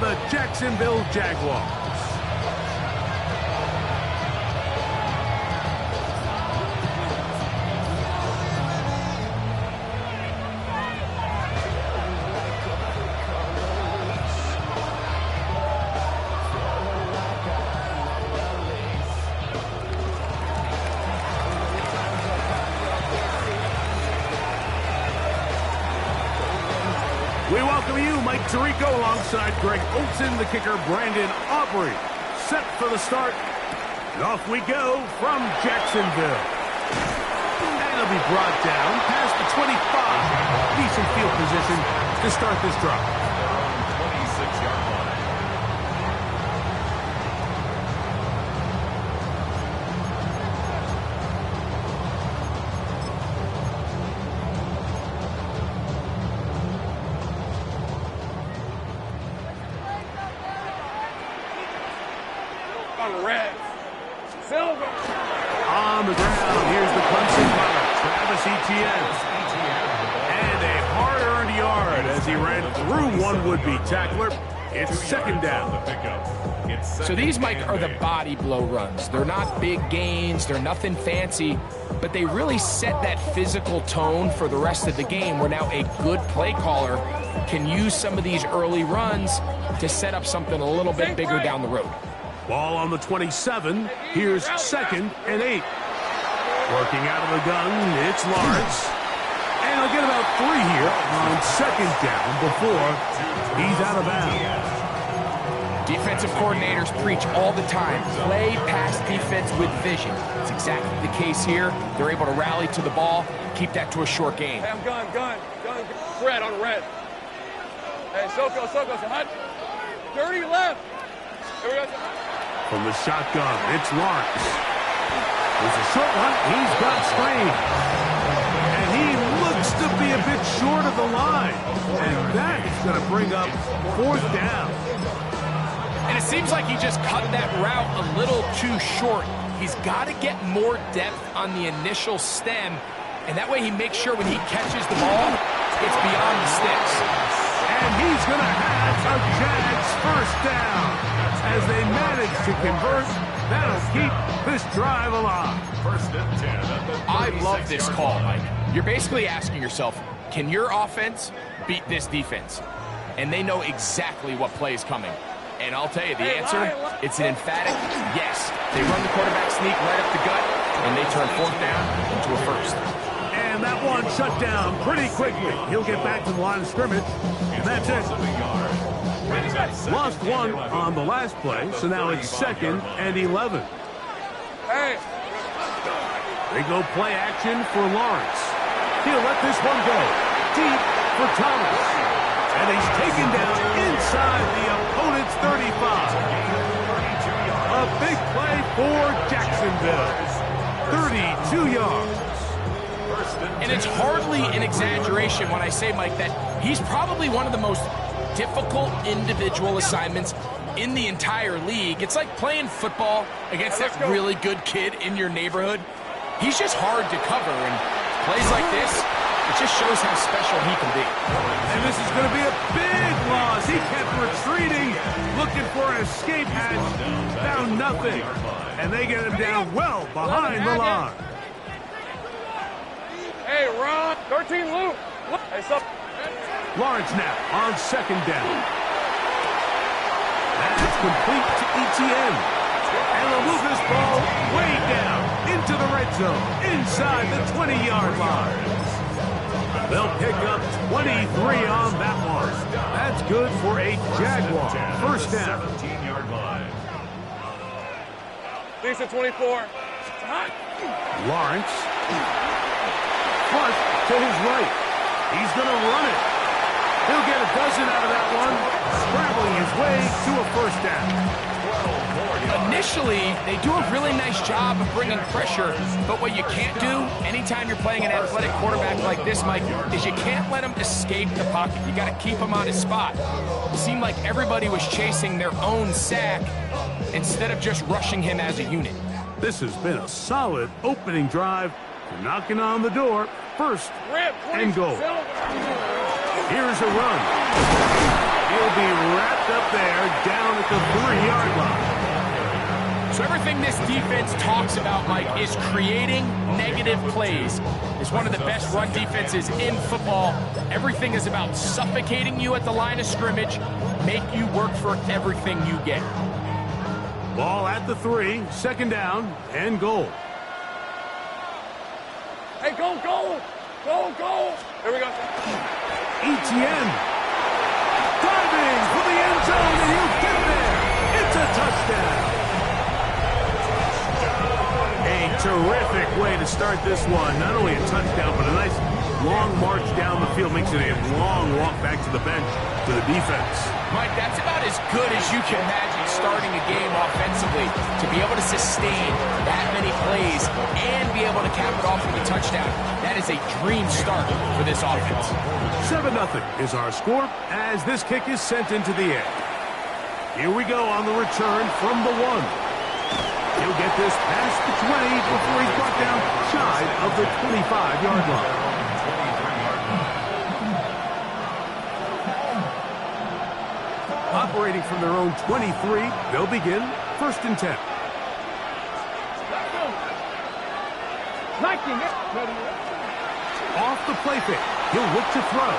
the Jacksonville Jaguars. We welcome you, Mike Tirico, alongside Greg Olsen, the kicker, Brandon Aubrey. Set for the start. And off we go from Jacksonville. And it'll be brought down past the 25. Decent field position to start this drive. 26-yard line. Red. Silver. On the ground, here's the Clemson punter, Travis Etienne. And a hard-earned yard as he ran through one would-be tackler. It's second down. So these, Mike, are the body blow runs. They're not big gains. They're nothing fancy. But they really set that physical tone for the rest of the game where now a good play caller can use some of these early runs to set up something a little bit bigger down the road. Ball on the 27. Here's second and 8. Working out of the gun, it's Lawrence. And he'll get about 3 here on second down before he's out of bounds. Defensive coordinators preach all the time, play pass defense with vision. It's exactly the case here. They're able to rally to the ball, keep that to a short game. Hey, I'm gun. Red on red. Hey, Soko, hot. Dirty left. Here we go. From the shotgun, it's Lawrence. There's a short one. He's got Strain. And he looks to be a bit short of the line. And that is going to bring up fourth down. And it seems like he just cut that route a little too short. He's got to get more depth on the initial stem. And that way he makes sure when he catches the ball, it's beyond the sticks. And he's going to have a Jags first down. As they manage to convert, that'll keep this drive alive. First and 10 at the I love this call, Mike. You're basically asking yourself, can your offense beat this defense? And they know exactly what play is coming. And I'll tell you, the answer, it's an emphatic yes. They run the quarterback sneak right up the gut, and they turn fourth down into a first. And that one shut down pretty quickly. He'll get back to the line of scrimmage, and that's it. Lost one on the last play, so now it's second and 11. Hey. They go play action for Lawrence. He'll let this one go deep for Thomas. And he's taken down inside the opponent's 35. A big play for Jacksonville. 32 yards. And it's hardly an exaggeration when I say, Mike, that he's probably one of the most difficult individual assignments in the entire league. It's like playing football against that really good kid in your neighborhood. He's just hard to cover, and plays like this, it just shows how special he can be. And this is going to be a big loss. He kept retreating, looking for an escape hatch, found nothing. And they get him down well behind the line. Hey, Ron, 13 loop. Hey, stop. Lawrence now on second down. That's complete to Etienne. And they'll move this ball way down into the red zone, inside the 20-yard line. They'll pick up 23 on that one. That's good for a Jaguar first down. 17-yard line. Lisa 24. Lawrence. Flush to his right. He's going to run it. He'll get a dozen out of that one, scrambling his way to a first down. Initially, they do a really nice job of bringing pressure, but what you can't do anytime you're playing an athletic quarterback like this, Mike, is you can't let him escape the pocket. You got to keep him on his spot. It seemed like everybody was chasing their own sack instead of just rushing him as a unit. This has been a solid opening drive. Knocking on the door, first and goal. Here's a run. He'll be wrapped up there down at the 3-yard line. So everything this defense talks about, Mike, is creating negative plays. It's one of the best run defenses in football. Everything is about suffocating you at the line of scrimmage, make you work for everything you get. Ball at the 3, 2nd down and goal. Hey, go, go! Go, go! Here we go. Etienne diving for the end zone, and he'll get there. It's a touchdown. A terrific way to start this one. Not only a touchdown, but a nice long march down the field. Makes it a long walk back to the bench to the defense. Mike, that's about as good as you can imagine starting a game offensively. To be able to sustain that many plays and be able to cap it off with a touchdown, that is a dream start for this offense. 7-0 is our score as this kick is sent into the air. Here we go on the return from the 1. He'll get this past the 20 before he's brought down shy of the 25-yard line. Operating from their own 23, they'll begin 1st and 10. Off the play fake, he'll look to throw.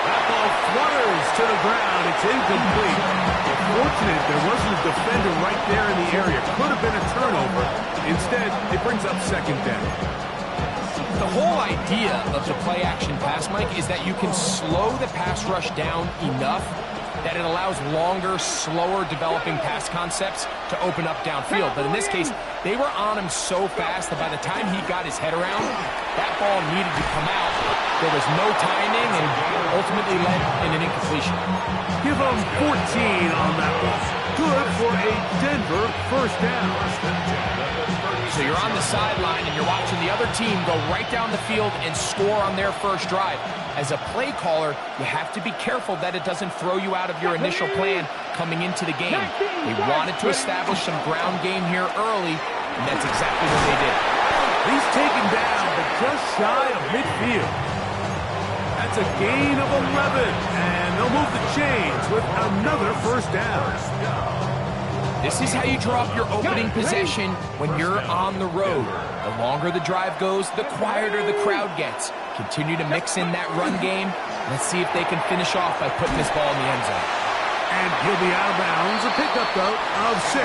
That ball flutters to the ground. It's incomplete. Fortunate there wasn't a defender right there in the area. Could have been a turnover. Instead, it brings up 2nd down. The whole idea of the play-action pass, Mike, is that you can slow the pass rush down enough that it allows longer, slower developing pass concepts to open up downfield. But in this case, they were on him so fast that by the time he got his head around, that ball needed to come out. There was no timing and ultimately led in an incompletion. Give him 14 on that one. Good for a Denver 1st down. So you're on the sideline and you're watching the other team go right down the field and score on their first drive. As a play caller, you have to be careful that it doesn't throw you out of your initial plan coming into the game. They wanted to establish some ground game here early, and that's exactly what they did. He's taken down, but just shy of midfield. That's a gain of 11, and they'll move the chains with another 1st down. This is how you draw up your opening possession when you're on the road. The longer the drive goes, the quieter the crowd gets. Continue to mix in that run game. Let's see if they can finish off by putting this ball in the end zone. And he'll be out of bounds. A pickup, though, of 6.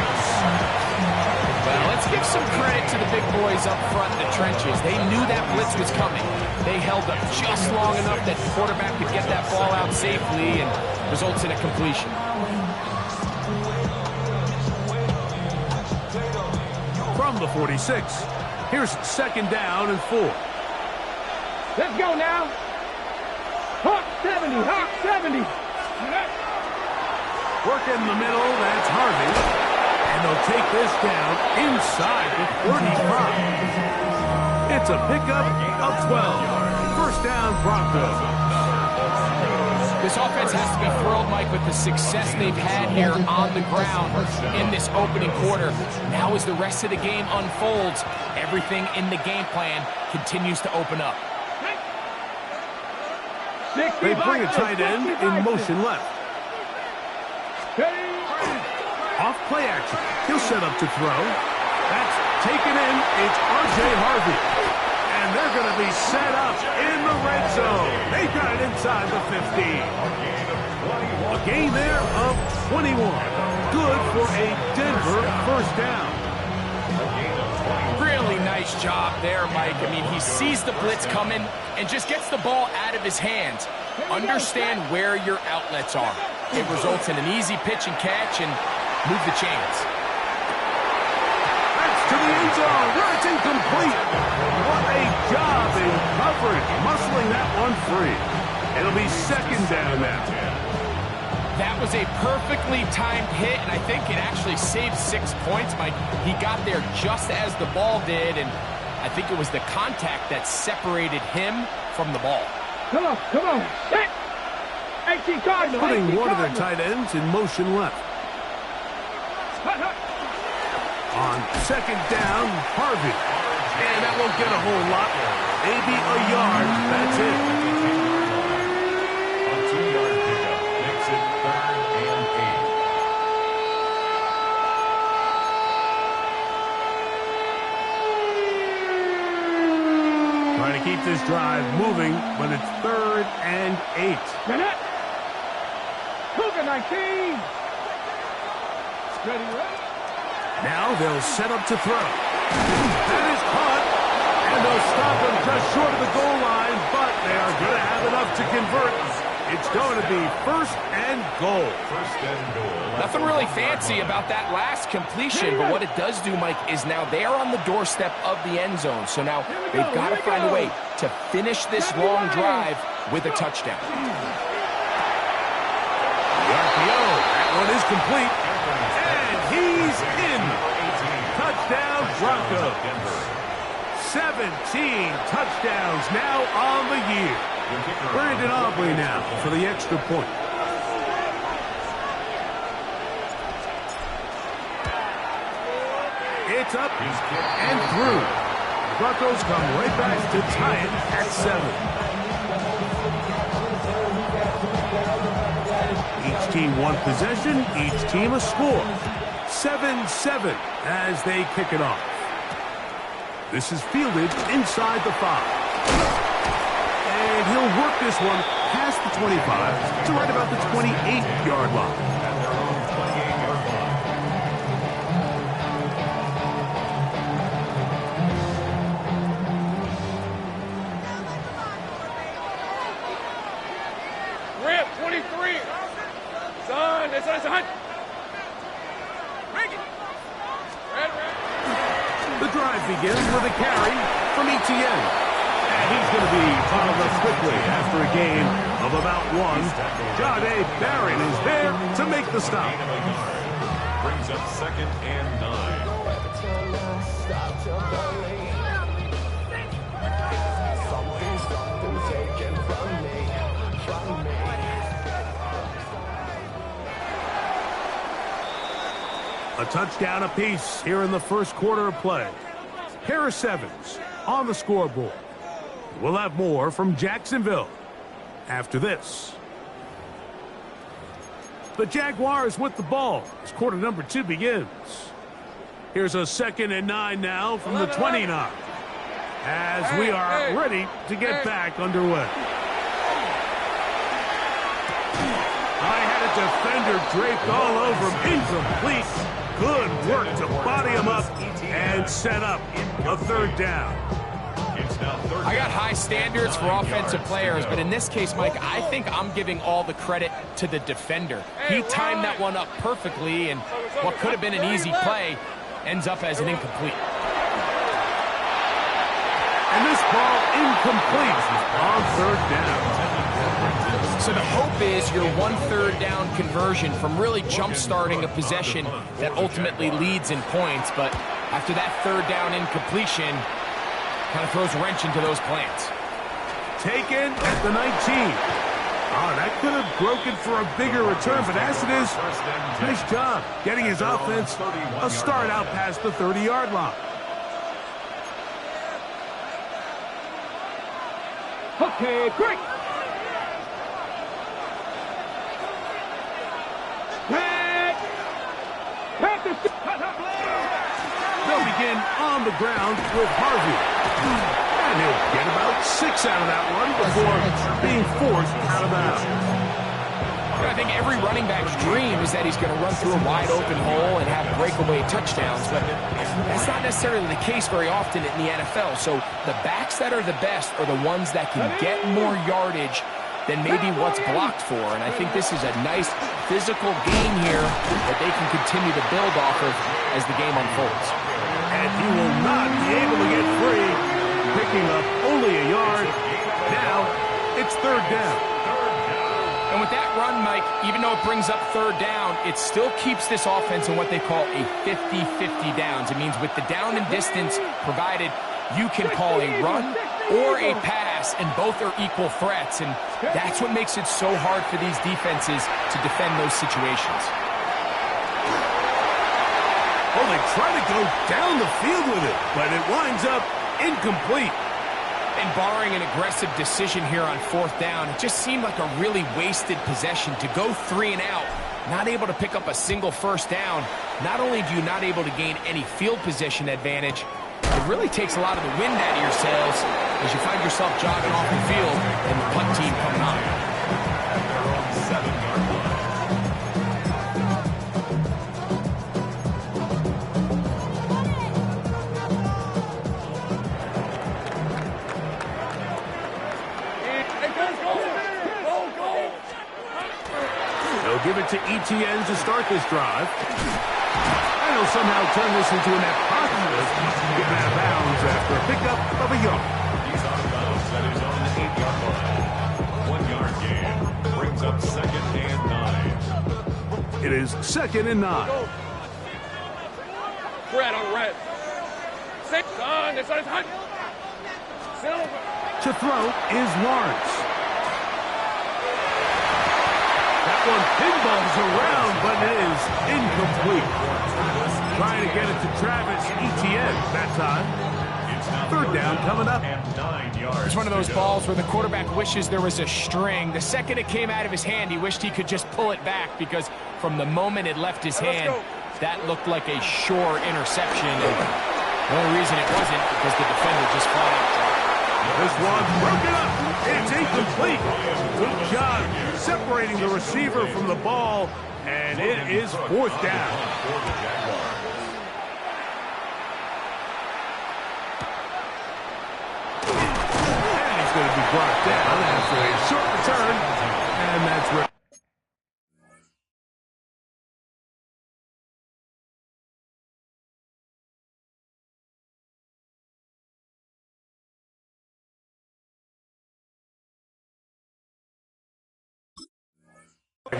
Well, let's give some credit to the big boys up front in the trenches. They knew that blitz was coming. They held up just long enough that the quarterback could get that ball out safely and results in a completion. From the 46, here's 2nd down and 4. Let's go now. Hawk 70, Hawk 70. Working the middle, that's Harvey. And they'll take this down inside the 35. It's a pickup of 12. 1st down, Broncos. This offense has to be thrilled, Mike, with the success they've had here on the ground in this opening quarter. Now as the rest of the game unfolds, everything in the game plan continues to open up. They bring a tight end in motion left. Off play action. He'll set up to throw. That's taken in. It's R.J. Harvey. And they're going to be set up in the red zone. They got it inside the 15. A gain there of 21. Good for a Denver 1st down. Really nice job there, Mike. I mean, he sees the blitz coming and just gets the ball out of his hands. Understand where your outlets are. It results in an easy pitch and catch and move the chains. That's to the end zone where it's incomplete. What a job in coverage, muscling that one free. It'll be 2nd down now. That was a perfectly timed hit, and I think it actually saved 6 points, Mike. He got there just as the ball did, and I think it was the contact that separated him from the ball. Come on, come on. Hey! 18 Cardinal. Putting one of their tight ends in motion left. On 2nd down, Harvey. And that won't get a whole lot. Maybe a yard. That's it. On 2-yard pickup. Makes it 3rd drive moving, but it's 3rd and 8. Minute. Cougar 19. Steady right. Now they'll set up to throw. That is caught, and they'll stop him just short of the goal line, but they are going to have enough to convert. It's going to be 1st and goal. 1st and goal. Nothing really fancy about that last completion, but what it does do, Mike, is now they're on the doorstep of the end zone. So now they've got to find a way to finish this long drive with a touchdown. The RPO, that one is complete, and he's in. Touchdown, Broncos. 17 touchdowns now on the year. Brandon Aubrey now for the extra point. It's up and through. Broncos come right back to tie it at 7. Each team one possession, each team a score. 7-7 as they kick it off. This is fielded inside the 5. And he'll work this one past the 25 to right about the 28-yard line. Rip, 23. Son, it's a hunt. Red. The drive begins with a carry from Etienne. And he's going to be followed up quickly after a gain of about 1. John A. Barron is there to make the stop. Brings up 2nd and 9. A touchdown apiece here in the first quarter of play. Harris Evans on the scoreboard. We'll have more from Jacksonville after this. The Jaguars with the ball as quarter number 2 begins. Here's a 2nd and 9 now from the 29 as we are ready to get back underway. I had a defender draped all over him. Incomplete. Good work to body him up and set up a 3rd down. I got high standards for offensive players, but in this case, Mike, I think I'm giving all the credit to the defender. He timed that one up perfectly, and what could have been an easy play ends up as an incomplete. And this ball incomplete on 3rd down. So the hope is your 1 3rd down conversion from really jump-starting a possession that ultimately leads in points, but after that 3rd down incompletion, kind of throws a wrench into those plans. Taken at the 19. Oh, that could have broken for a bigger return, but as it is, nice job getting his offense a start out past the 30-yard line. Okay, great. They'll begin on the ground with Harvey. And he'll get about 6 out of that one before being forced out of bounds. I think every running back's dream is that he's going to run through a wide open hole and have breakaway touchdowns, but that's not necessarily the case very often in the NFL. So the backs that are the best are the ones that can get more yardage than maybe what's blocked for. And I think this is a nice physical game here that they can continue to build off of as the game unfolds. And he will not be able to get free, picking up only a yard. Now it's 3rd down. And with that run, Mike, even though it brings up 3rd down, it still keeps this offense in what they call a 50-50 downs. It means with the down and distance provided, you can call a run or a pass, and both are equal threats. And that's what makes it so hard for these defenses to defend those situations. Well, they try to go down the field with it, but it winds up incomplete. And barring an aggressive decision here on 4th down, it just seemed like a really wasted possession to go 3 and out, not able to pick up a single 1st down. Not only do you not able to gain any field position advantage, it really takes a lot of the wind out of your sails as you find yourself jogging off the field and the punt team coming on. At their own 7-yard line. They'll give it to Etienne to start this drive. And he'll somehow turn this into a net positive, getting out of bounds after a pickup of a yard. He's out of bounds at his own 8-yard line. 1-yard gain brings up 2nd and 9. It is 2nd and 9. Fred on red. Six on. This one is hot. Silver. To throw is Lawrence. That one pinballs around, but it is incomplete. Trying to get it to Travis Etienne that time. 3rd down coming up. And 9 yards. It's one of those balls where the quarterback wishes there was a string. The second it came out of his hand, he wished he could just pull it back because from the moment it left his hand, that looked like a sure interception. And the only reason it wasn't because the defender just flat out dropped. This one broken up. It's incomplete. Good job separating the receiver from the ball, and it is 4th down. For the Jaguars. And he's going to be brought down after a short return, and that's where.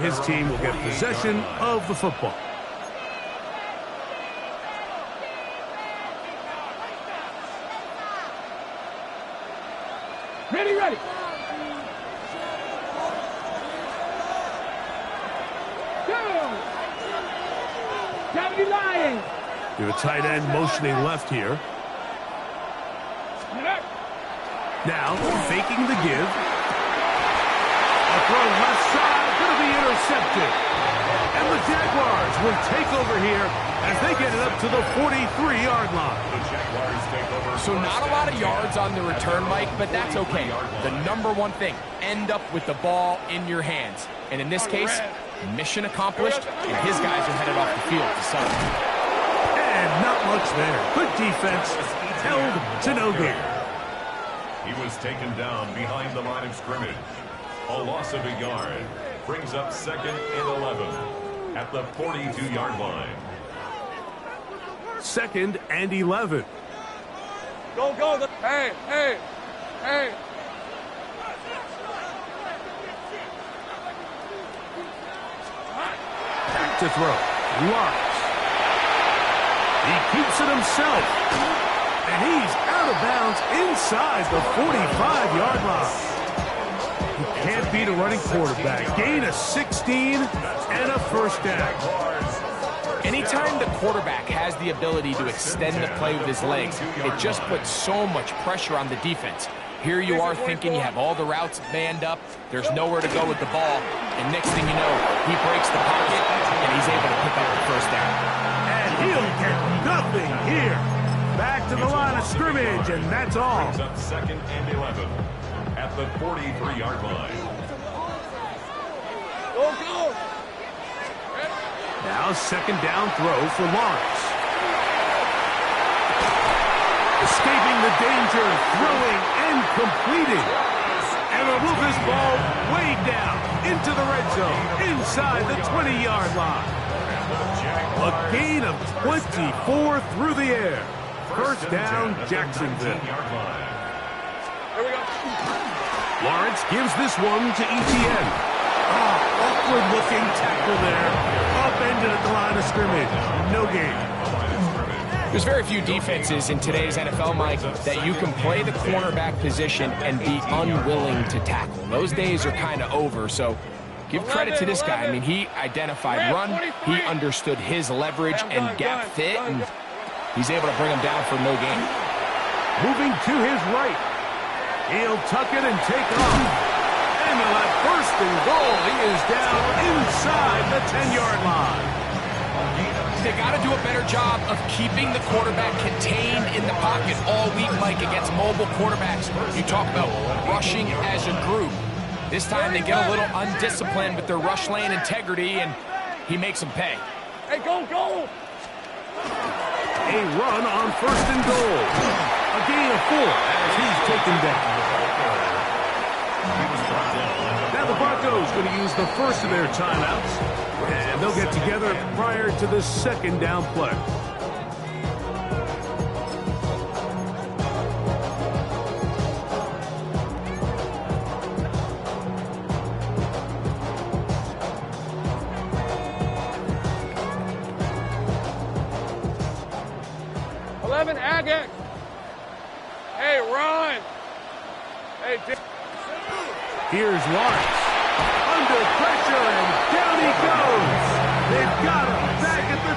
His team will get possession of the football. Ready, ready. Go. Cavity Lions. We have a tight end motioning left here. Now, faking the give. A throw left side, going to be intercepted. And the Jaguars will take over here as they get it up to the 43-yard line. The Jaguars take over. So not a lot of yards on the return, Mike, but that's okay. The number one thing, end up with the ball in your hands. And in this case, mission accomplished, and his guys are headed off the field to center. And not much there. Good defense, held to no gain. He was taken down behind the line of scrimmage. A loss of a yard brings up 2nd and 11 at the 42-yard line. 2nd and 11. Go, go. Hey, hey, hey. Back to throw. Lawrence. He keeps it himself. And he's out of bounds inside the 45-yard line. You can't beat a running quarterback. Gain of 16 and a 1st down. Anytime the quarterback has the ability to extend the play with his legs, it just puts so much pressure on the defense. Here you are thinking you have all the routes manned up, there's nowhere to go with the ball, and next thing you know, he breaks the pocket, and he's able to pick up the 1st down. And he'll get nothing here. Back to the line of scrimmage, and that's all. Brings up 2nd and 11 at the 43-yard line. Go, go. Now 2nd down throw for Lawrence. Escaping the danger, throwing and completing. And will move this ball way down into the red zone, inside the 20-yard line. A gain of 24 through the air. 1st down, Jacksonville. Here we go. Lawrence gives this one to Etienne. Awkward-looking tackle there. Upended at the line of scrimmage. No gain. There's very few defenses in today's NFL, Mike, that you can play the cornerback position and be unwilling to tackle. Those days are kind of over, so give credit to this guy. I mean, he identified run, he understood his leverage and gap fit, and he's able to bring him down for no gain. Moving to his right. He'll tuck it and take off. And he'll have 1st and goal. He is down inside the 10-yard line. They got to do a better job of keeping the quarterback contained in the pocket all week, Mike, against mobile quarterbacks. You talk about rushing as a group. This time they get a little undisciplined with their rush lane integrity, and he makes them pay. Hey, go, go! A run on 1st and goal. A gain of 4 as he's taken down. Now the Broncos going to use the first of their timeouts, and they'll get together prior to the 2nd down play. Agate. Hey, run. Hey, here's Lawrence. Under pressure, and down he goes. They've got him back at the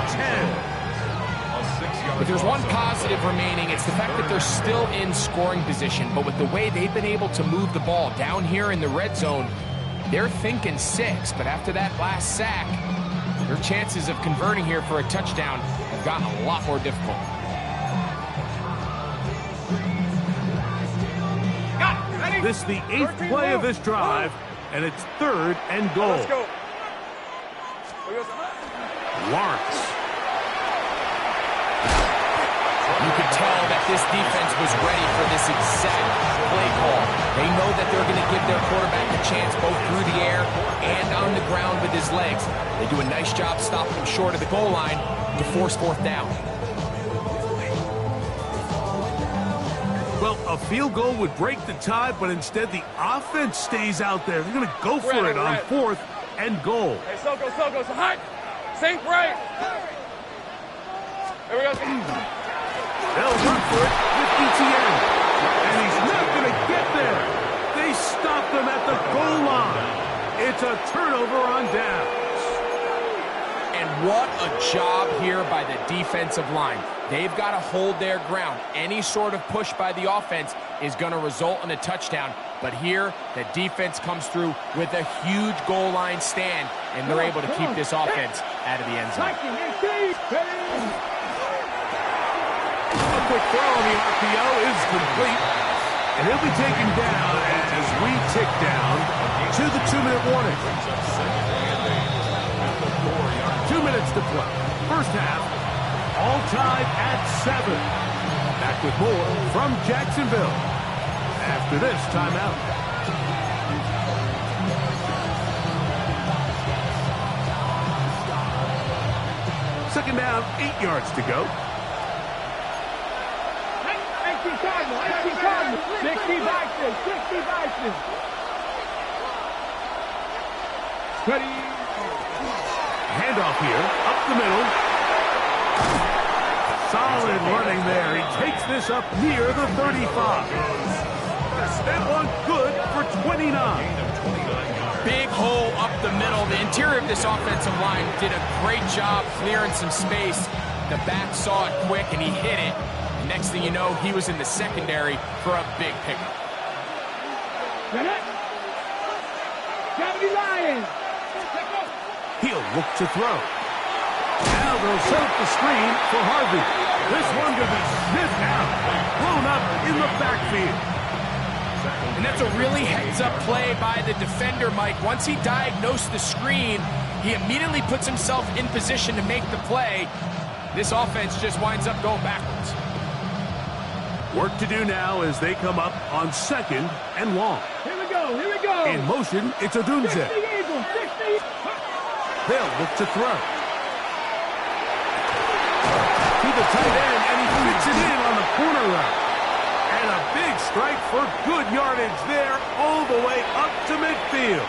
10. If there's one positive remaining, it's the fact that they're still in scoring position. But with the way they've been able to move the ball down here in the red zone, they're thinking 6. But after that last sack, their chances of converting here for a touchdown have gotten a lot more difficult. This is the 8th play of this drive, and it's 3rd and goal. Let's go. Lawrence. You could tell that this defense was ready for this exact play call. They know that they're going to give their quarterback a chance both through the air and on the ground with his legs. They do a nice job stopping him short of the goal line to force 4th down. Well, a field goal would break the tie, but instead the offense stays out there. They're going to go for it on 4th and goal. Hey, Soko, so hot. Sink right. There we go. They'll run for it with ETN. And he's not going to get there. They stop them at the goal line. It's a turnover on downs. And what a job here by the defensive line. They've got to hold their ground. Any sort of push by the offense is going to result in a touchdown. But here, the defense comes through with a huge goal line stand, and they're able to keep this offense out of the end zone. A quick throw on the RPO is complete. And he'll be taken down as we tick down to the 2-minute warning. 2 minutes to play. First half, all tied at 7. Back with more from Jacksonville after this timeout. Second down, 8 yards to go. 60 Vikings. Ready. Handoff here, up the middle. Solid running there. He takes this up near the 35. That one good for 29. Big hole up the middle. The interior of this offensive line did a great job clearing some space. The back saw it quick, and he hit it. And next thing you know, he was in the secondary for a big pickup. Lions. He'll look to throw. Now they'll set up the screen for Harvey. This one going to be sniffed out, blown up in the backfield. And that's a really heads-up play by the defender, Mike. Once he diagnosed the screen, he immediately puts himself in position to make the play. This offense just winds up going backwards. Work to do now as they come up on 2nd and long. Here we go. In motion, it's Odunze. They'll look to throw. To the tight end, and he fits it in on the corner route. And a big strike for good yardage there all the way up to midfield.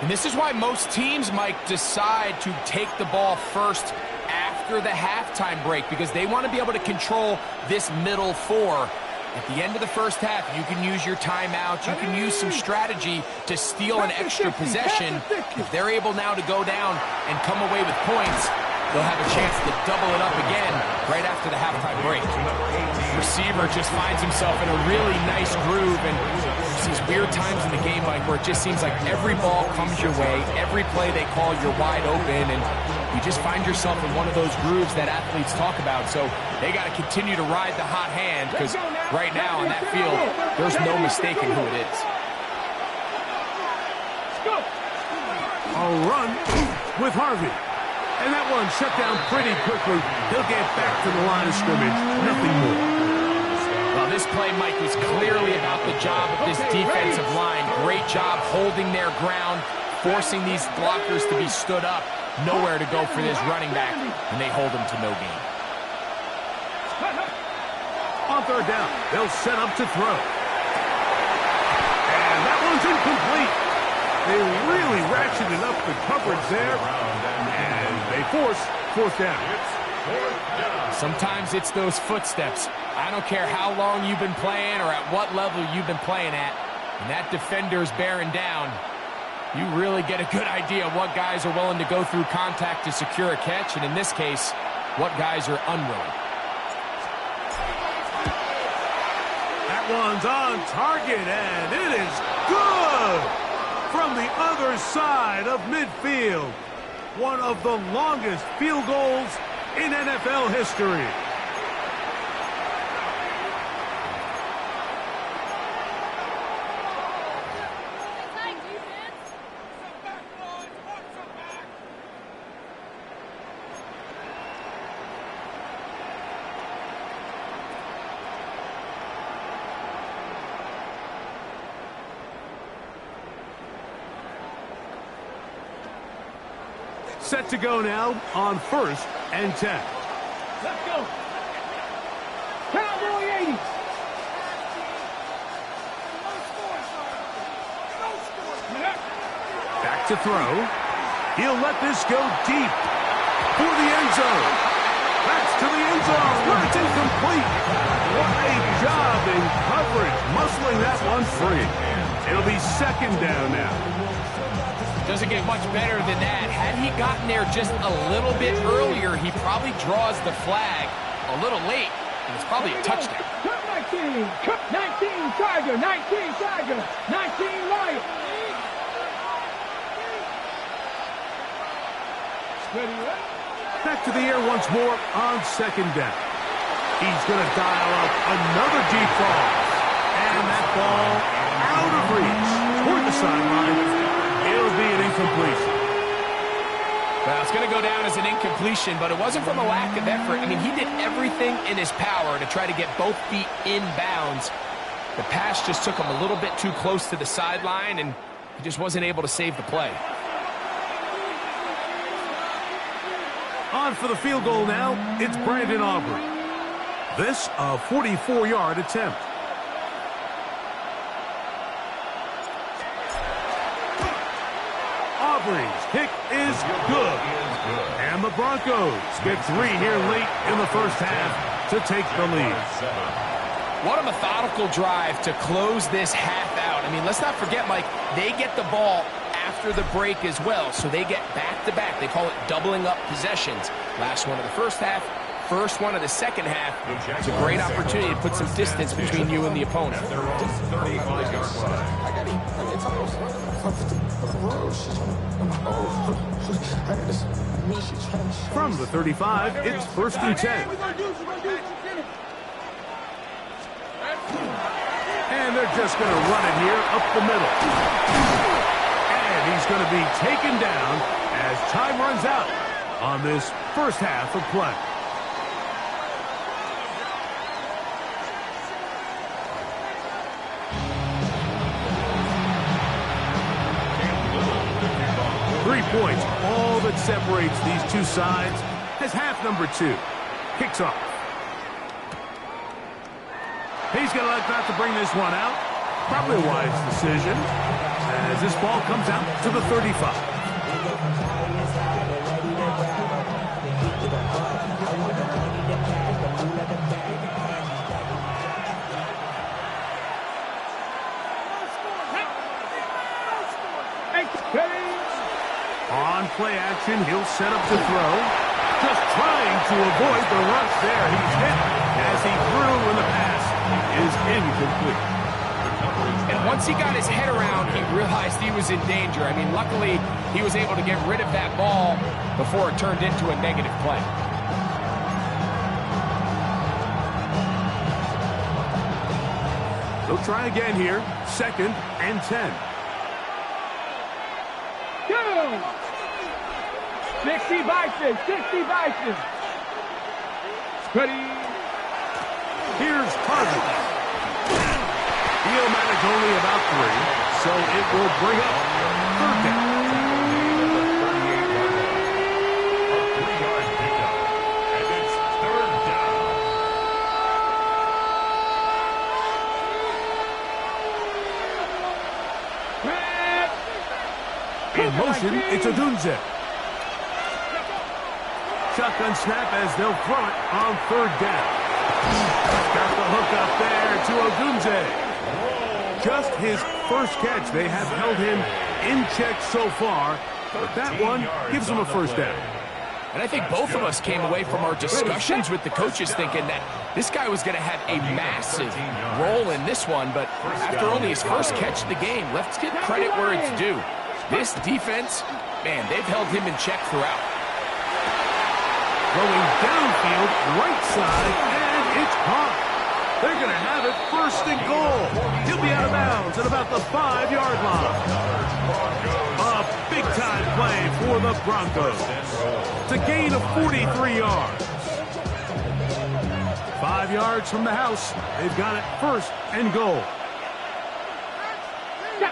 And this is why most teams, Mike, decide to take the ball first after the halftime break, because they want to be able to control this middle 4. At the end of the first half, you can use your timeout. You can use some strategy to steal an extra possession. If they're able now to go down and come away with points, they'll have a chance to double it up again right after the halftime break. Receiver just finds himself in a really nice groove, and these weird times in the game, Mike, where it just seems like every ball comes your way, every play they call, you're wide open, and you just find yourself in one of those grooves that athletes talk about. So they got to continue to ride the hot hand, because right now on that field, there's no mistaking who it is. A run with Harvey. And that one shut down pretty quickly. He'll get back to the line of scrimmage. Nothing more. Well, this play, Mike, was clearly about the job of this defensive line. Great job holding their ground, forcing these blockers to be stood up. Nowhere to go for this running back, and they hold him to no gain. On third down, they'll set up to throw. And that one's incomplete. They really ratcheted up the coverage there, and they force fourth down. Sometimes it's those footsteps. I don't care how long you've been playing or at what level you've been playing at, and that defender's bearing down. You really get a good idea of what guys are willing to go through contact to secure a catch, and in this case, what guys are unwilling. That one's on target, and it is good! From the other side of midfield. One of the longest field goals in NFL history. Set to go now on 1st and 10. Let's go. Cowboy 80. Back to throw. He'll let this go deep for the end zone. That's to the end zone, but it's incomplete. What a job in coverage, muscling that one free. It'll be second down now. Doesn't get much better than that. Had he gotten there just a little bit earlier, he probably draws the flag a little late, and it's probably a touchdown. Cut 19. Cut 19 Tiger. 19 Tiger. 19 Lion. Back to the air once more on second down. He's going to dial up another deep ball. And that ball out of reach toward the sideline. It'll be an incompletion. Well, it's going to go down as an incompletion, but it wasn't from a lack of effort. I mean, he did everything in his power to try to get both feet in bounds. The pass just took him a little bit too close to the sideline, and he just wasn't able to save the play. On for the field goal now, it's Brandon Aubrey. This, a 44-yard attempt. Aubrey's kick is good. And the Broncos get 3 here late in the first half to take the lead. What a methodical drive to close this half out. I mean, let's not forget, Mike, they get the ball after the break as well, so they get back-to-back. They call it doubling up possessions. Last one of the first half, first one of the second half. It's a great opportunity to put some distance between you and the opponent. From the 35, it's 1st and 10. And they're just going to run it here up the middle. And he's going to be taken down as time runs out on this first half of play. Points, all that separates these two sides, as half number 2 kicks off. He's going to like that to bring this one out. Probably a wise decision, as this ball comes out to the 35. On play action, he'll set up to throw. Just trying to avoid the rush there. He's hit as he threw, and the pass is incomplete. And once he got his head around, he realized he was in danger. I mean, luckily, he was able to get rid of that ball before it turned into a negative play. They'll try again here. 2nd and 10. Go! 60 Vikings, 60 Vikings. Ready. Here's Harvey. He'll manage only about 3, so it will bring up 3rd down. In motion, it's Odunze. Shotgun snap as they'll throw it on 3rd down. Got the hook up there to Odunze. Just his first catch. They have held him in check so far, but that one gives him a 1st down. And I think both of us came away from our discussions with the coaches thinking that this guy was going to have a massive role in this one, but after only his first catch of the game, let's give credit where it's due. This defense, man, they've held him in check throughout. Going downfield, right side, and it's caught. They're going to have it 1st and goal. He'll be out of bounds at about the 5-yard line. A big-time play for the Broncos. It's a gain of 43 yards. 5 yards from the house. They've got it 1st and goal.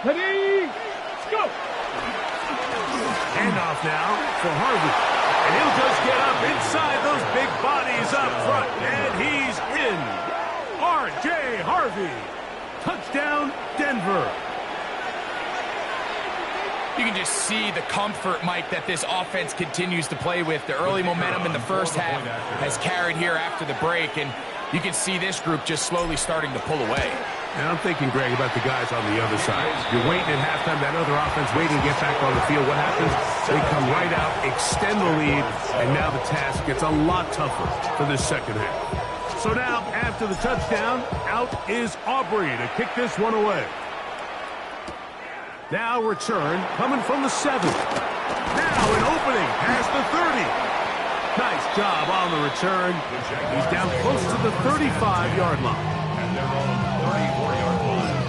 Ready. Go! Handoff now for Harvey. And he'll just get up inside those big bodies up front. And he's in. R.J. Harvey. Touchdown, Denver. You can just see the comfort, Mike, that this offense continues to play with. The early momentum in the first half has carried here after the break, and you can see this group just slowly starting to pull away. And I'm thinking, Greg, about the guys on the other side. You're waiting at halftime, that other offense waiting to get back on the field. What happens? They come right out, extend the lead, and now the task gets a lot tougher for this second half. So now, after the touchdown, out is Aubrey to kick this one away. Now return coming from the 7. Now an opening past the 30. Nice job on the return. He's down close to the 35-yard line. And they're on the 34-yard line.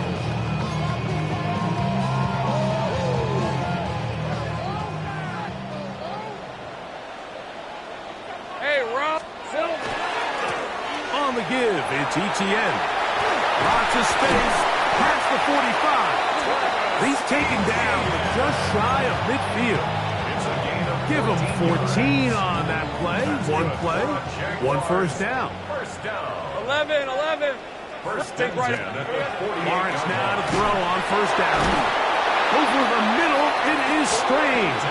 Hey, Rob. On the give, it's Etienne. Lots of space past the 45. He's taken down just shy of midfield. Give him 14 on that play. 1 1st down. 11. First and 10 at the 48. Lawrence now to throw on 1st down. Over the middle, it is Strange.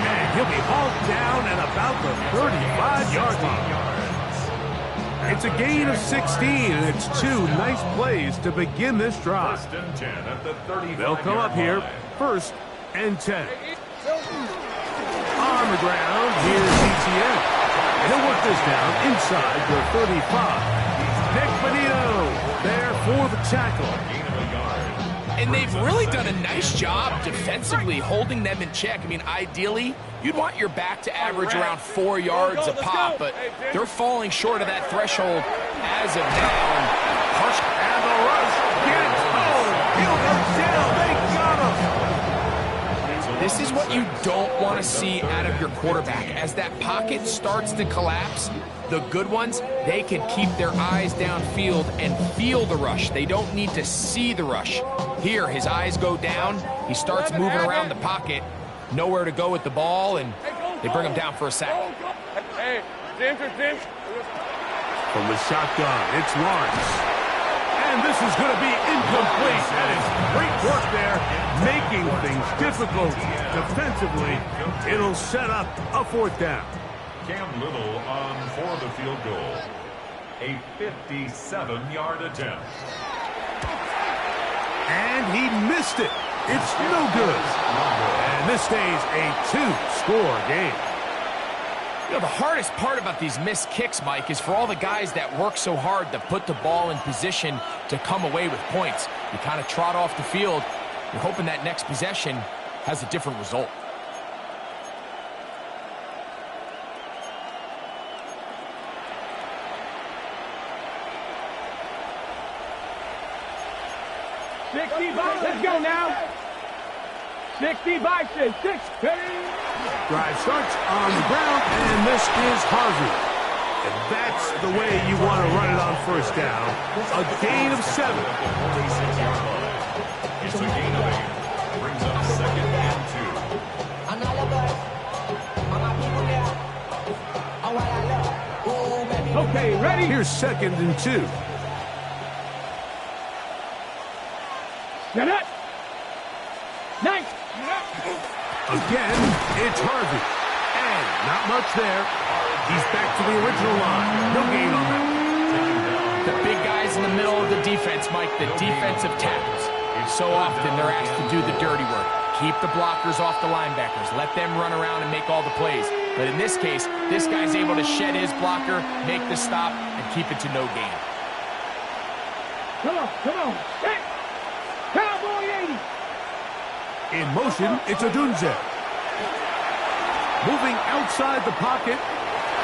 And he'll be hauled down at about the 35-yard line. It's a gain of 16, and it's 2 nice plays to begin this drive. First and 10 at the 35. They'll come up here, 1st and 10. On the ground, here's Etienne. He'll work this down inside the 35. Nick Bonito there for the tackle. And they've really done a nice job defensively holding them in check. I mean, ideally, you'd want your back to average around 4 yards a pop, but they're falling short of that threshold as of now. And the rush gets home. He'll go down. They got him. This is what you don't want to see out of your quarterback. As that pocket starts to collapse, the good ones, they can keep their eyes downfield and feel the rush. They don't need to see the rush. Here, his eyes go down. He starts moving around the pocket. Nowhere to go with the ball, and they bring him down for a sack. Hey, James. From the shotgun, it's Lawrence. And this is going to be incomplete. That is great work there, making things difficult defensively. It'll set up a 4th down. Cam Little on for the field goal. A 57-yard attempt. And he missed it. It's no good. And this stays a 2-score game. You know, the hardest part about these missed kicks, Mike, is for all the guys that work so hard to put the ball in position to come away with points. You kind of trot off the field. You're hoping that next possession has a different result. Let's go now. 60 by 6. Drive starts on the ground, and this is Harvey. And that's the way you want to run it on first down. A gain of 7. It's a gain of 8. Brings up 2nd and 2. Okay, ready? Here's 2nd and 2. Get it. Nice. Again, it's Harvey. And not much there. He's back to the original line. No gain on that. The big guys in the middle of the defense, Mike, the defensive tackles. So often they're asked to do the dirty work. Keep the blockers off the linebackers. Let them run around and make all the plays. But in this case, this guy's able to shed his blocker, make the stop, and keep it to no gain. Come on. Hey. Cowboy 80. In motion, it's Odunze. Moving outside the pocket.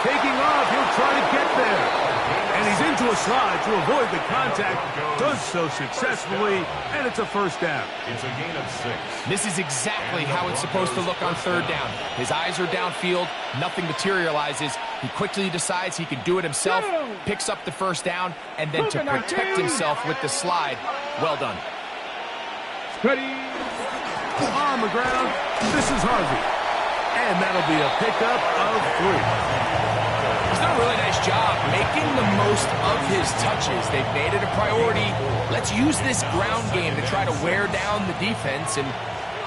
Taking off, he'll try to get there. And he's into a slide to avoid the contact. Does so successfully, and it's a first down. It's a gain of 6. This is exactly how it's supposed to look on third down. His eyes are downfield, nothing materializes. He quickly decides he can do it himself, picks up the first down, and then to protect himself with the slide, well done. Ready. On the ground, this is Harvey. And that'll be a pickup of 3. He's done a really nice job making the most of his touches. They've made it a priority. Let's use this ground game to try to wear down the defense. And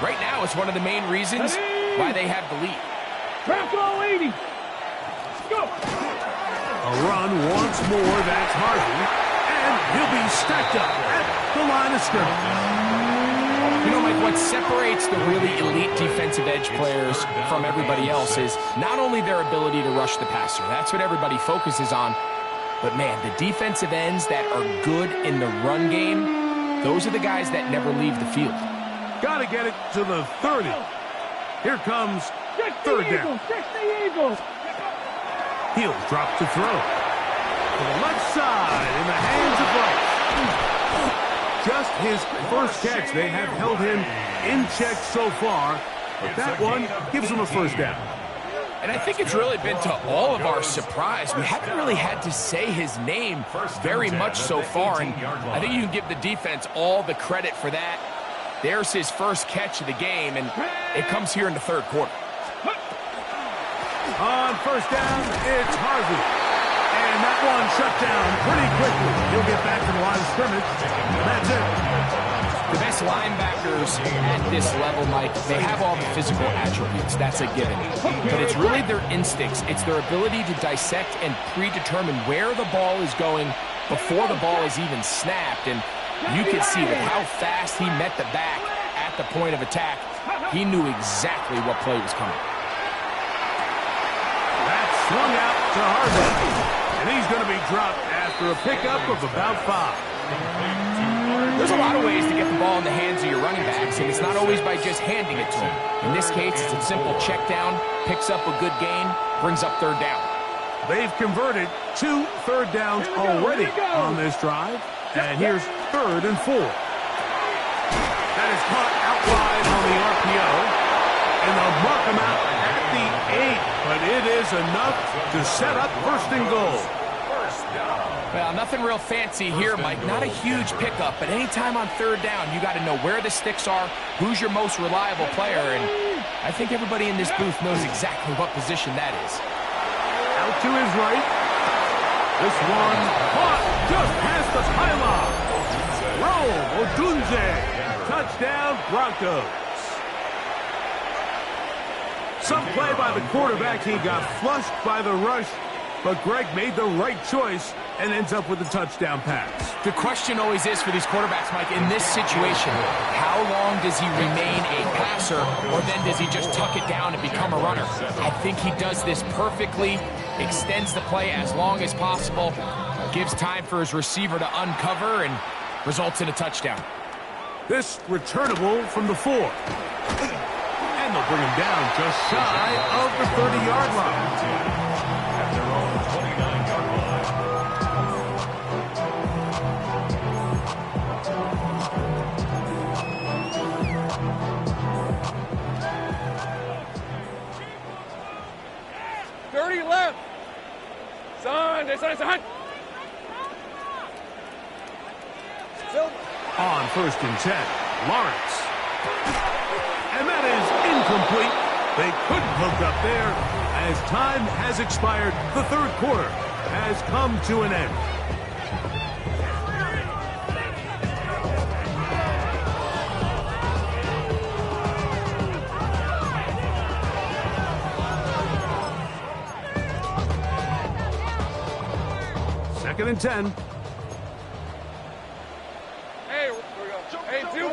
right now, it's one of the main reasons why they have the lead. Bronco 80. Go. A run once more, that's Harvey. And he'll be stacked up at the line of scrimmage. You know, Mike, what separates the really elite defensive edge players from everybody else is not only their ability to rush the passer. That's what everybody focuses on. But, man, the defensive ends that are good in the run game, those are the guys that never leave the field. Got to get it to the 30. Here comes third down. Eagles. He'll drop to throw. To the left side in the hands of Rice. Just his first catch. They have held him in check so far, but that one gives him a first down. And I think it's really been to all of our surprise. We haven't really had to say his name very much so far, and I think you can give the defense all the credit for that. There's his first catch of the game, and it comes here in the third quarter. On first down, it's Harvey. And that one shut down pretty quickly. He'll get back to the line of scrimmage. That's it. The best linebackers at this level, Mike, they have all the physical attributes. That's a given. But it's really their instincts. It's their ability to dissect and predetermine where the ball is going before the ball is even snapped. And you can see with how fast he met the back at the point of attack, he knew exactly what play was coming. That's swung out to Harvey. And he's going to be dropped after a pickup of about 5. There's a lot of ways to get the ball in the hands of your running backs, and it's not always by just handing it to them. In this case, it's a simple check down, picks up a good gain, brings up third down. They've converted 2 third downs already on this drive. And here's 3rd and 4. That is caught out wide on the RPO. And they'll mark him out at the 8. But it is enough to set up 1st and goal. Well, nothing real fancy here, Mike. Not a huge pickup, but anytime on third down, you got to know where the sticks are, who's your most reliable player, and I think everybody in this booth knows exactly what position that is. Out to his right. This one caught just past the pylon. Rome Odunze. Touchdown, Broncos. Some play by the quarterback. He got flushed by the rush, but Greg made the right choice and ends up with a touchdown pass. The question always is for these quarterbacks, Mike, in this situation, how long does he remain a passer, or then does he just tuck it down and become a runner? I think he does this perfectly, extends the play as long as possible, gives time for his receiver to uncover, and results in a touchdown. This returnable from the 4. And they'll bring him down just shy of the 30-yard line. At their own 29-yard line. Left. Son, On 1st and 10, Lawrence. And that is incomplete. They couldn't hook up there. As time has expired, the 3rd quarter has come to an end. Second and 10. Hey, here we go. Hey, two.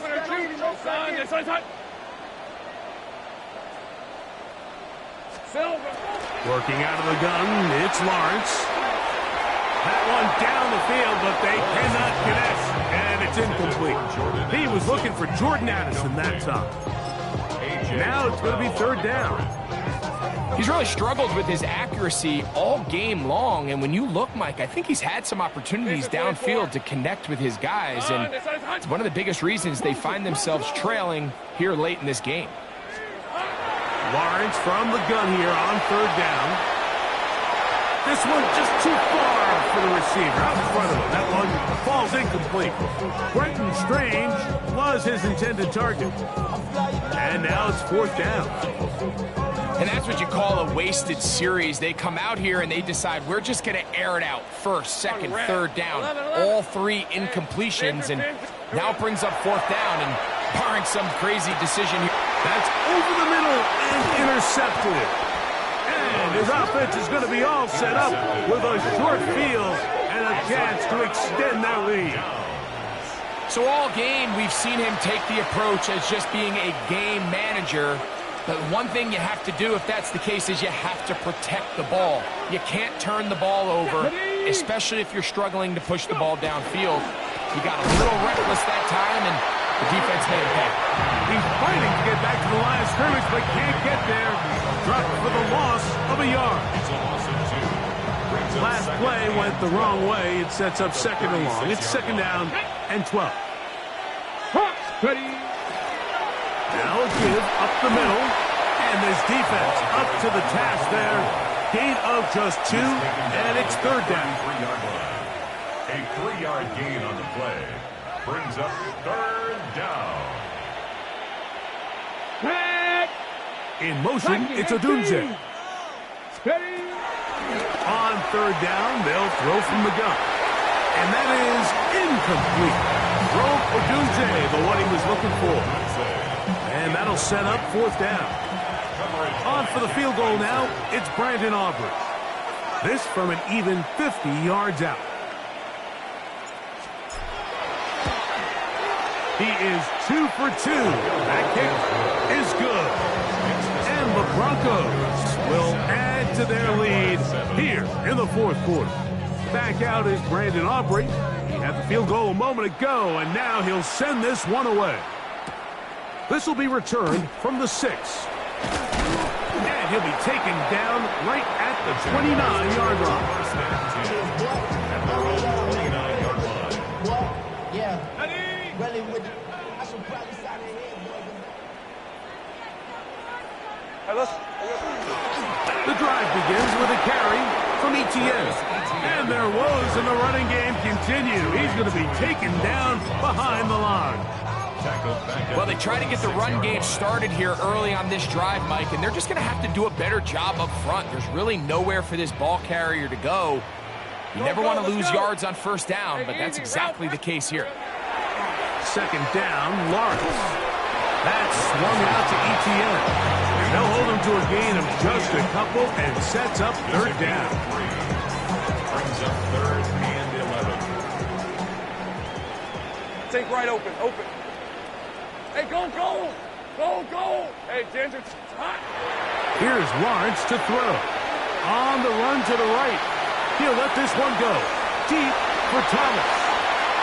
Son. Silver. Working out of the gun, it's Lawrence. That one down the field, but they cannot connect, and it's incomplete. He was looking for Jordan Addison that time. Now it's going to be 3rd down. He's really struggled with his accuracy all game long, and when you look, Mike, I think he's had some opportunities downfield to connect with his guys, and it's one of the biggest reasons they find themselves trailing here late in this game. Lawrence from the gun here on 3rd down. This one just too far for the receiver. Out in front of him. That one falls incomplete. Brenton Strange was his intended target. And now it's 4th down. And that's what you call a wasted series. They come out here and they decide we're just going to air it out. 1st, 2nd, 3rd down. All 3 incompletions, and now brings up 4th down, and barring some crazy decision here. That's over the middle and intercepted. And his offense is going to be all set up with a short field and a chance to extend their lead. So all game, we've seen him take the approach as just being a game manager. But one thing you have to do if that's the case is you have to protect the ball. You can't turn the ball over, especially if you're struggling to push the ball downfield. He got a little reckless that time, and the defense made him pay. He's fighting to get back to the line of scrimmage, but can't get there. Dropped for the loss of a yard. Last play went the wrong way. It sets up 2nd and long. It's 2nd down and 12. Now a give up the middle, and this defense up to the task there. Gain of just 2, and it's 3rd down. A 3-yard gain on the play brings up 3rd down. In motion, it's Odunze. On 3rd down, they'll throw from the gun. And that is incomplete. Rome Odunze, the one he was looking for. And that'll set up 4th down. On for the field goal now, it's Brandon Aubrey. This from an even 50 yards out. He is 2 for 2. That kick is good. And the Broncos will add to their lead here in the 4th quarter. Back out is Brandon Aubrey. He had the field goal a moment ago, and now he'll send this one away. This will be returned from the 6. And he'll be taken down right at the 29-yard line. At their own 29-yard line. The drive begins with a carry from Etienne. And their woes in the running game continue. He's going to be taken down behind the line. Well, they try to get the run game started here early on this drive, Mike, and they're just going to have to do a better job up front. There's really nowhere for this ball carrier to go. You never want to lose yards on 1st down, but that's exactly the case here. 2nd down, Lawrence. That's swung out to Etienne. They'll hold him to a gain of just a couple and sets up 3rd down. Brings up 3rd and 11. Take right open. Hey, go! Hey, Ginger, it's hot. Here's Lawrence to throw. On the run to the right. He'll let this one go. Deep for Thomas.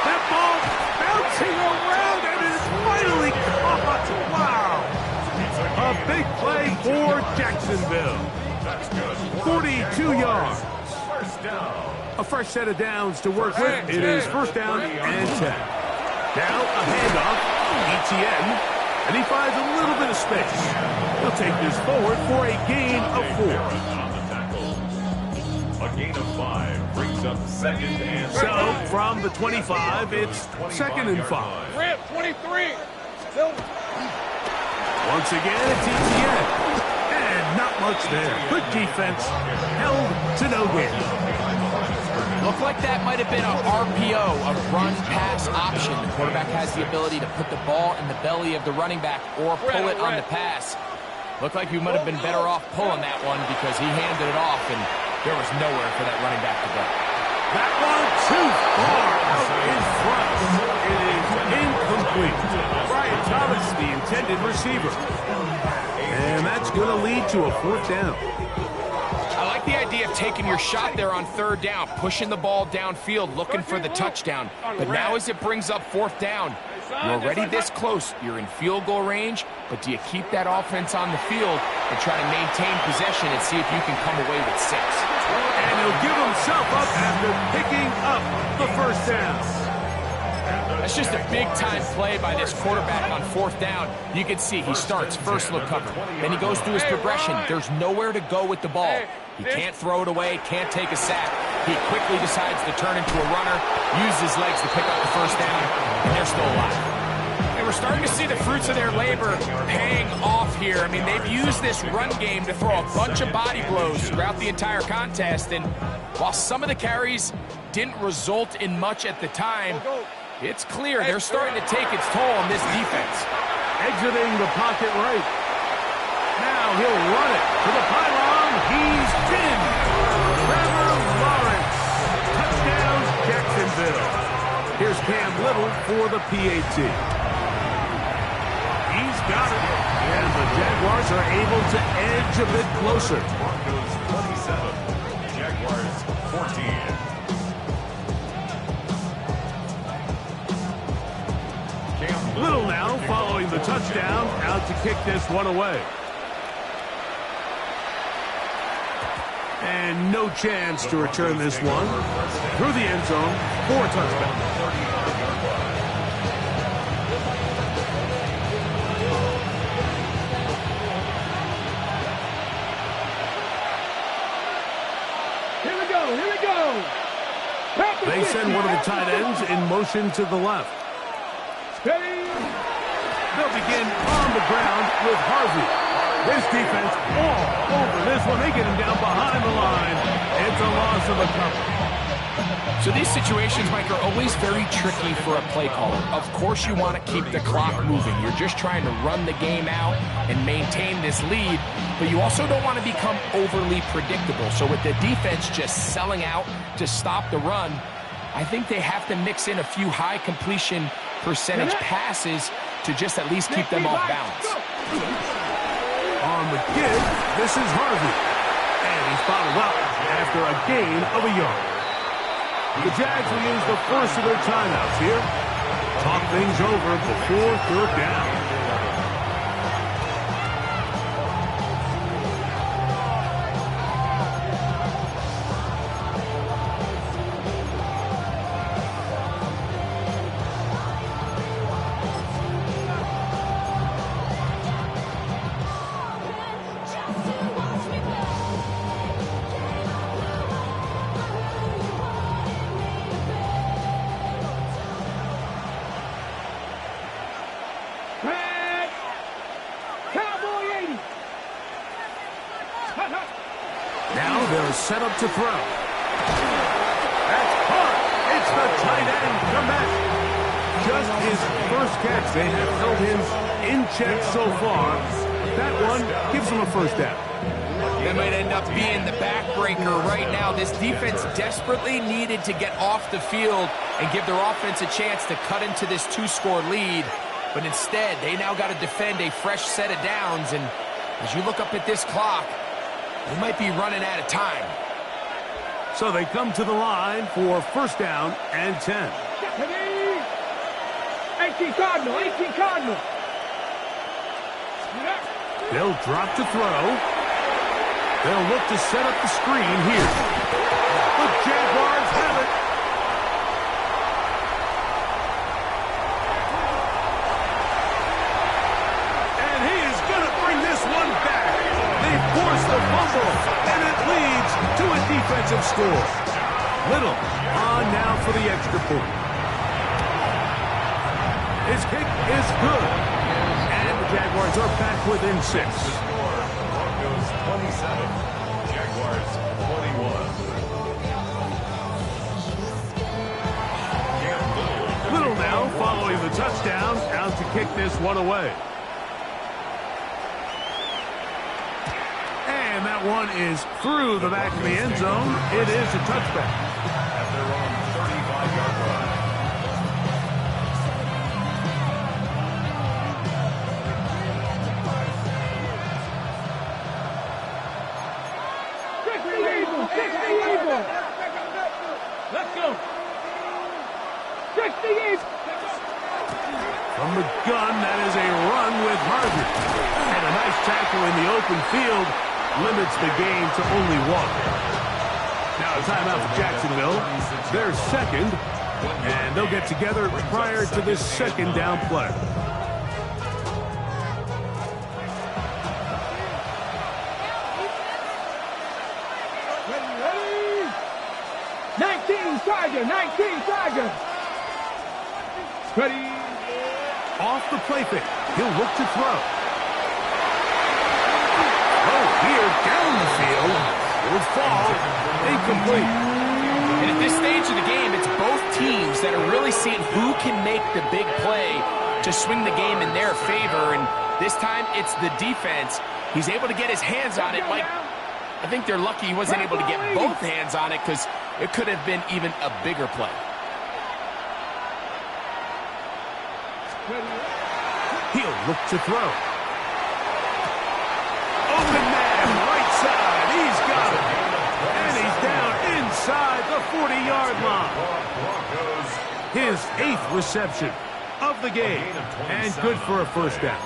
That ball bouncing around and is finally caught. Wow. A big play for Jacksonville. 42 yards. A fresh set of downs to work with. It is first down and 10. Now a handoff. Etienne. And he finds a little bit of space. He'll take this forward for a gain of 4. A gain of 5 brings up second and 5. So from the 25, it's second and 5. Rip, 23. Once again, it's Etienne. And not much there. Good defense. Held to no gain. Looked like that might have been a RPO, a run-pass option. The quarterback has the ability to put the ball in the belly of the running back or pull it on the pass. Looked like he might have been better off pulling that one because he handed it off, and there was nowhere for that running back to go. That one too far out in front. It is incomplete. Brian Thomas, the intended receiver. And that's going to lead to a fourth down. I like the idea of taking your shot there on third down, pushing the ball downfield, looking for the touchdown. But now as it brings up fourth down, you're already this close. You're in field goal range, but do you keep that offense on the field and try to maintain possession and see if you can come away with 6? And he'll give himself up after picking up the first down. That's just a big-time play by this quarterback on fourth down. You can see he starts first look cover. Then he goes through his progression. There's nowhere to go with the ball. He can't throw it away, can't take a sack. He quickly decides to turn into a runner, use his legs to pick up the first down, and they're still alive. And we're starting to see the fruits of their labor paying off here. I mean, they've used this run game to throw a bunch of body blows throughout the entire contest. And while some of the carries didn't result in much at the time, it's clear they're starting to take its toll on this defense. Exiting the pocket right. Now he'll run it to the pylon. He's pinned. Trevor Lawrence. Touchdown, Jacksonville. Here's Cam Little for the PAT. He's got it. And the Jaguars are able to edge a bit closer. Broncos 27, Jaguars 14. Little now following the touchdown, out to kick this one away. And no chance to return this one through the end zone for a touchdown. Here we go, here we go. They send one of the tight ends in motion to the left. They'll begin on the ground with Harvey. This defense all over this one. They get him down behind the line. It's a loss of a couple. So these situations, Mike, are always very tricky for a play caller. Of course you want to keep the clock moving. You're just trying to run the game out and maintain this lead, but you also don't want to become overly predictable. So with the defense just selling out to stop the run, I think they have to mix in a few high completion percentage passes to just at least keep them off balance. On the give, this is Harvey. And he's followed up after a gain of a yard. The Jags will use the first of their timeouts here. Talk things over before third down. Now they're set up to throw. That's caught. It's the tight end, Komet. Just his first catch. They have held him in check so far. That one gives him a first down. That might end up being the backbreaker right now. This defense desperately needed to get off the field and give their offense a chance to cut into this 2-score lead. But instead, they now got to defend a fresh set of downs. And as you look up at this clock, they might be running out of time. So they come to the line for first down and 10. 18 Cardinal, 18 Cardinal. They'll drop to throw. They'll look to set up the screen here. The Jaguars have it. And he is going to bring this one back. They force the fumble, and it leads to a defensive score. Little on now for the extra point. His kick is good. And the Jaguars are back within 6. The score, Broncos 27, Jaguars 21. Little now following the touchdown, out to kick this one away. And that one is through the back of the end zone. It is a touchback. At their own 35-yard line. Let's go. 68. From the gun, that is a run with Harvey. And a nice tackle in the open field limits the game to only 1. Now a timeout for Jacksonville. Their second, and they'll get together prior to this second down play. Tiger, 19 Tiger. Ready. Off the play fake. He'll look to throw. Oh, here down the field. It will fall. Incomplete. And at this stage of the game, it's both teams that are really seeing who can make the big play to swing the game in their favor. And this time, it's the defense. He's able to get his hands on it. Mike, I think they're lucky he wasn't able to get both hands on it because it could have been even a bigger play. He'll look to throw. Open man, right side. He's got it. And he's down inside the 40-yard line. His 8th reception of the game. And good for a first down.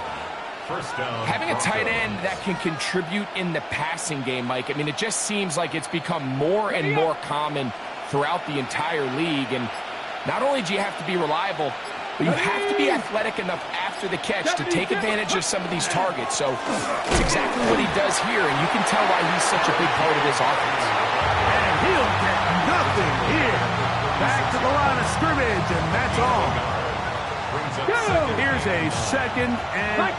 First down. Having a tight end that can contribute in the passing game, Mike, I mean, it just seems like it's become more and more common throughout the entire league. And not only do you have to be reliable, but you have to be athletic enough after the catch to take advantage of some of these targets. So it's exactly what he does here, and you can tell why he's such a big part of this offense. And he'll get nothing here. Back to the line of scrimmage, and that's all. Here's a 2nd and 9.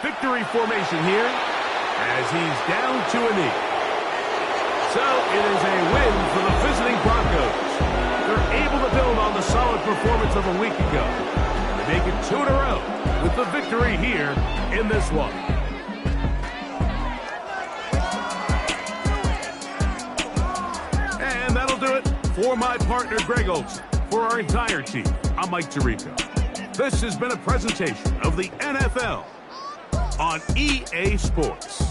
Victory formation here as he's down to a knee. So it is a win for the visiting Broncos. They're able to build on the solid performance of a week ago. They make it 2 in a row with the victory here in this one. And that'll do it for my partner, Greg Olsen. For our entire team, I'm Mike Tirico. This has been a presentation of the NFL on EA Sports.